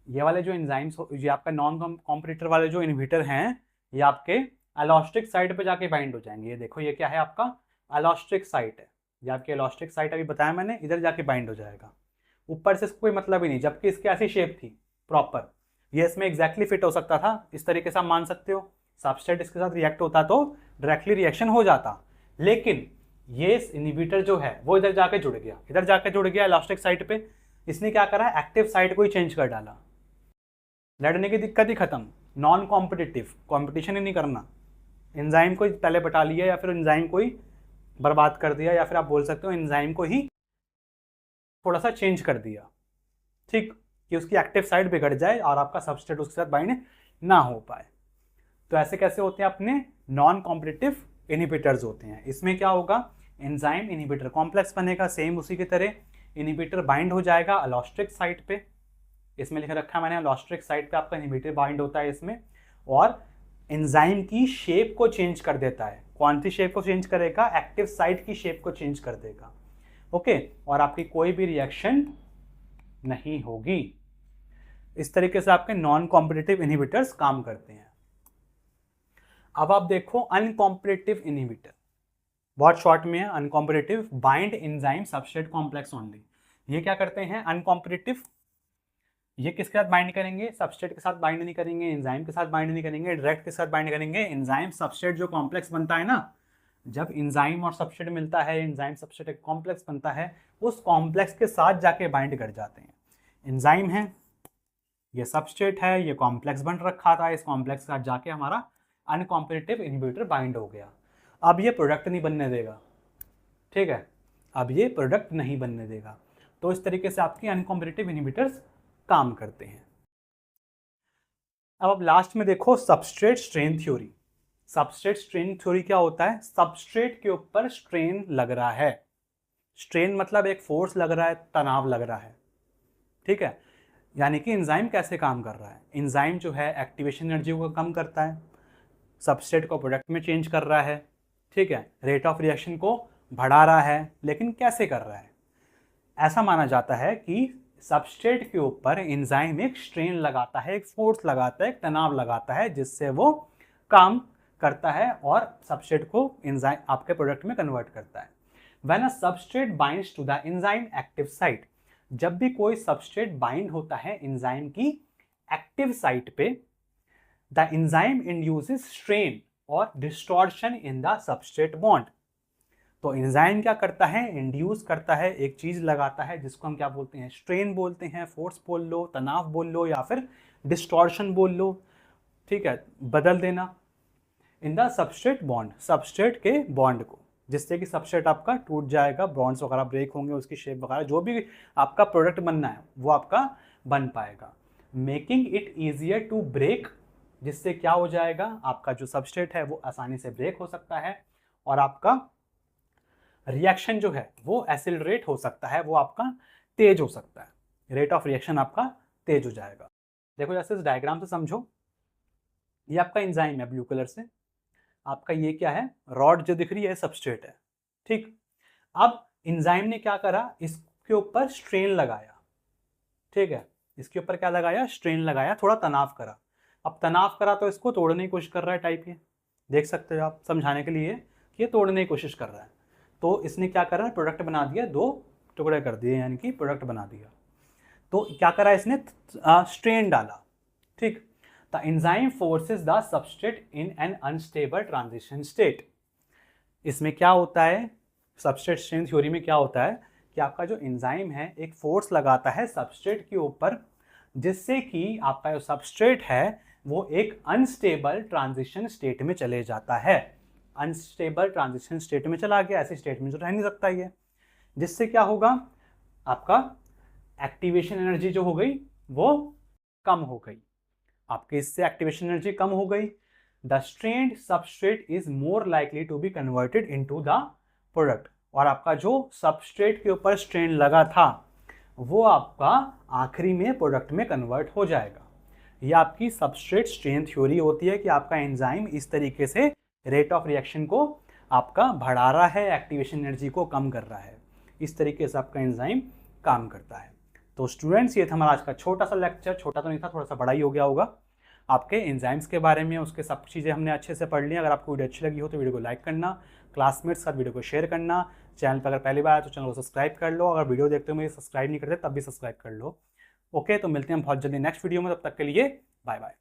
Speaker 1: ये वाले जो एंजाइम्स, ये आपका नॉन कॉम्पिटिटर वाले जो इनहिबिटर हैं, ये आपके एलोस्ट्रिक साइट पे जाके बाइंड हो जाएंगे। ये देखो, ये क्या है, आपका एलोस्ट्रिक साइट है। ये आपकी एलोस्ट्रिक साइट अभी बताया मैंने, इधर जाके बाइंड हो जाएगा। ऊपर से इसको कोई मतलब ही नहीं, जबकि इसकी ऐसी शेप थी प्रॉपर, ये इसमें एग्जैक्टली फिट हो सकता था। इस तरीके से आप मान सकते हो, सबस्ट्रेट इसके साथ रिएक्ट होता तो डायरेक्टली रिएक्शन हो जाता, लेकिन ये इनहिबिटर जो है वो इधर जाके जुड़ गया, इधर जाके जुड़ गया इलास्टिक साइट पे। इसने क्या करा, एक्टिव साइट को ही चेंज कर डाला। लड़ने की दिक्कत ही खत्म, नॉन कॉम्पिटिटिव, कॉम्पिटिशन ही नहीं करना, एंजाइम को पहले बटा लिया या फिर एंजाइम को ही बर्बाद कर दिया, या फिर आप बोल सकते हो एंजाइम को ही थोड़ा सा चेंज कर दिया, ठीक, कि उसकी एक्टिव साइट बिगड़ जाए और आपका सबस्ट्रेट उसके साथ बाइंड ना हो पाए। तो ऐसे कैसे होते हैं अपने नॉन कॉम्पिटिटिव इनहिबिटर्स होते हैं। इसमें क्या होगा, एंजाइम इनहिबिटर कॉम्प्लेक्स बनेगा, सेम उसी की तरह इनहिबिटर बाइंड हो जाएगा एलोस्ट्रिक साइट पे। इसमें लिख रखा है मैंने, एलोस्ट्रिक साइट पे आपका इनहिबिटर बाइंड होता है इसमें, और एंजाइम की शेप को चेंज कर देता है। कौन सी शेप को चेंज करेगा, एक्टिव साइट की शेप को चेंज कर देगा। ओके, और आपकी कोई भी रिएक्शन नहीं होगी। इस तरीके से आपके नॉन कॉम्पिटिटिव इनहिबिटर्स काम करते हैं। अब आप देखो अनकॉम्पिटिटिव इनहिबिटर, बहुत शॉर्ट में है uncompetitive, bind enzyme substrate complex only. ये क्या करते हैं अनकॉम्पिटिटिव, ये किसके साथ बाइंड करेंगे, सबस्ट्रेट के साथ बाइंड नहीं करेंगे, एंजाइम के साथ बाइंड नहीं करेंगे, डायरेक्ट के साथ बाइंड करेंगे। एंजाइम सबस्ट्रेट जो कॉम्प्लेक्स बनता है ना, जब एंजाइम और सबस्ट्रेट मिलता है, एंजाइम सबस्ट्रेट एक कॉम्प्लेक्स बनता है, उस कॉम्प्लेक्स के साथ जाके बाइंड कर जाते हैं। एंजाइम है, ये सबस्ट्रेट है, ये कॉम्प्लेक्स बन रखा था, इस कॉम्प्लेक्स के साथ जाके हमारा अनकॉम्पिटिटिव इनहिबिटर बाइंड हो गया। अब ये प्रोडक्ट नहीं बनने देगा, ठीक है, अब ये प्रोडक्ट नहीं बनने देगा। तो इस तरीके से आपकी अनकॉम्पिटिटिव इनहिबिटर्स काम करते हैं। अब लास्ट में देखो substrate strain theory. Substrate strain theory क्या होता है, सबस्ट्रेट के ऊपर स्ट्रेन लग रहा है, स्ट्रेन मतलब एक फोर्स लग रहा है, तनाव लग रहा है, ठीक है। यानी कि एंजाइम कैसे काम कर रहा है, एंजाइम जो है एक्टिवेशन एनर्जी को कम करता है, सबस्ट्रेट को प्रोडक्ट में चेंज कर रहा है, ठीक है, रेट ऑफ रिएक्शन को बढ़ा रहा है, लेकिन कैसे कर रहा है। ऐसा माना जाता है कि सबस्ट्रेट के ऊपर एंजाइम एक स्ट्रेन लगाता है, एक फोर्स लगाता है, एक तनाव लगाता है, जिससे वो काम करता है और सबस्ट्रेट को एंजाइम आपके प्रोडक्ट में कन्वर्ट करता है। When a substrate binds to the enzyme active site, जब भी कोई सबस्ट्रेट बाइंड होता है एंजाइम की एक्टिव साइट पे, द एंजाइम इंड्यूसेस स्ट्रेन और distortion in the substrate bond. तो एंजाइम क्या करता है, इंड्यूस करता है, एक चीज लगाता है जिसको हम क्या बोलते हैं, स्ट्रेन बोलते हैं, फोर्स बोल लो, तनाव बोल लो, या फिर डिस्टॉर्शन बोल लो, ठीक है, बदल देना इन द सबस्ट्रेट बॉन्ड, सबस्ट्रेट के बॉन्ड को, जिससे कि सबस्ट्रेट आपका टूट जाएगा, बॉन्ड्स वगैरह ब्रेक होंगे, उसकी शेप वगैरह जो भी आपका प्रोडक्ट बनना है वो आपका बन पाएगा। Making it easier to break, जिससे क्या हो जाएगा, आपका जो सबस्ट्रेट है वो आसानी से ब्रेक हो सकता है, और आपका रिएक्शन जो है वो एक्सेलरेट हो सकता है, वो आपका तेज हो सकता है, रेट ऑफ रिएक्शन आपका तेज हो जाएगा। देखो जैसे इस डायग्राम से समझो, ये आपका एंजाइम है ब्लू कलर से, आपका ये क्या है, रॉड जो दिख रही है सबस्ट्रेट है, ठीक। अब एंजाइम ने क्या करा, इसके ऊपर स्ट्रेन लगाया, ठीक है, इसके ऊपर क्या लगाया, स्ट्रेन लगाया, थोड़ा तनाव करा। अब तनाव करा तो इसको तोड़ने की कोशिश कर रहा है टाइप, ये देख सकते हो आप, समझाने के लिए कि ये तोड़ने की कोशिश कर रहा है। तो इसने क्या करा, प्रोडक्ट बना दिया, दो टुकड़े कर दिए, यानी कि प्रोडक्ट बना दिया। तो क्या करा इसने, स्ट्रेन डाला, ठीक। The enzyme forces the substrate in an unstable transition state. इसमें क्या होता है, सबस्ट्रेट स्ट्रेन थ्योरी में क्या होता है कि आपका जो एंजाइम है एक फोर्स लगाता है सबस्ट्रेट के ऊपर, जिससे कि आपका जो सबस्ट्रेट है वो एक अनस्टेबल ट्रांजिशन स्टेट में चले जाता है। अनस्टेबल ट्रांजिशन स्टेट में चला गया, ऐसी स्टेट में जो रह नहीं सकता ये, जिससे क्या होगा, आपका एक्टिवेशन एनर्जी जो हो गई वो कम हो गई, आपके इससे एक्टिवेशन एनर्जी कम हो गई। The strained substrate is more likely to be converted into the product. और आपका जो सबस्ट्रेट के ऊपर स्ट्रेन लगा था वो आपका आखिरी में प्रोडक्ट में कन्वर्ट हो जाएगा। ये आपकी सबस्ट्रेट स्ट्रेन थ्योरी होती है कि आपका एंजाइम इस तरीके से रेट ऑफ रिएक्शन को आपका बढ़ा रहा है, एक्टिवेशन एनर्जी को कम कर रहा है। इस तरीके से आपका एंजाइम काम करता है। तो स्टूडेंट्स, ये था हमारा आज का छोटा सा लेक्चर। छोटा तो नहीं था, थोड़ा सा बड़ा ही हो गया होगा। आपके एंजाइम्स के बारे में उसके सब चीज़ें हमने अच्छे से पढ़ ली। अगर आपको वीडियो अच्छी लगी हो तो वीडियो को लाइक करना, क्लासमेट्स के साथ वीडियो को शेयर करना। चैनल पर अगर पहली बार आए तो चैनल को सब्सक्राइब कर लो। अगर वीडियो देखते हो मुझे सब्सक्राइब नहीं करते तब भी सब्सक्राइब कर लो। ओके, तो मिलते हैं हम बहुत जल्दी नेक्स्ट वीडियो में। तब तक के लिए बाय बाय।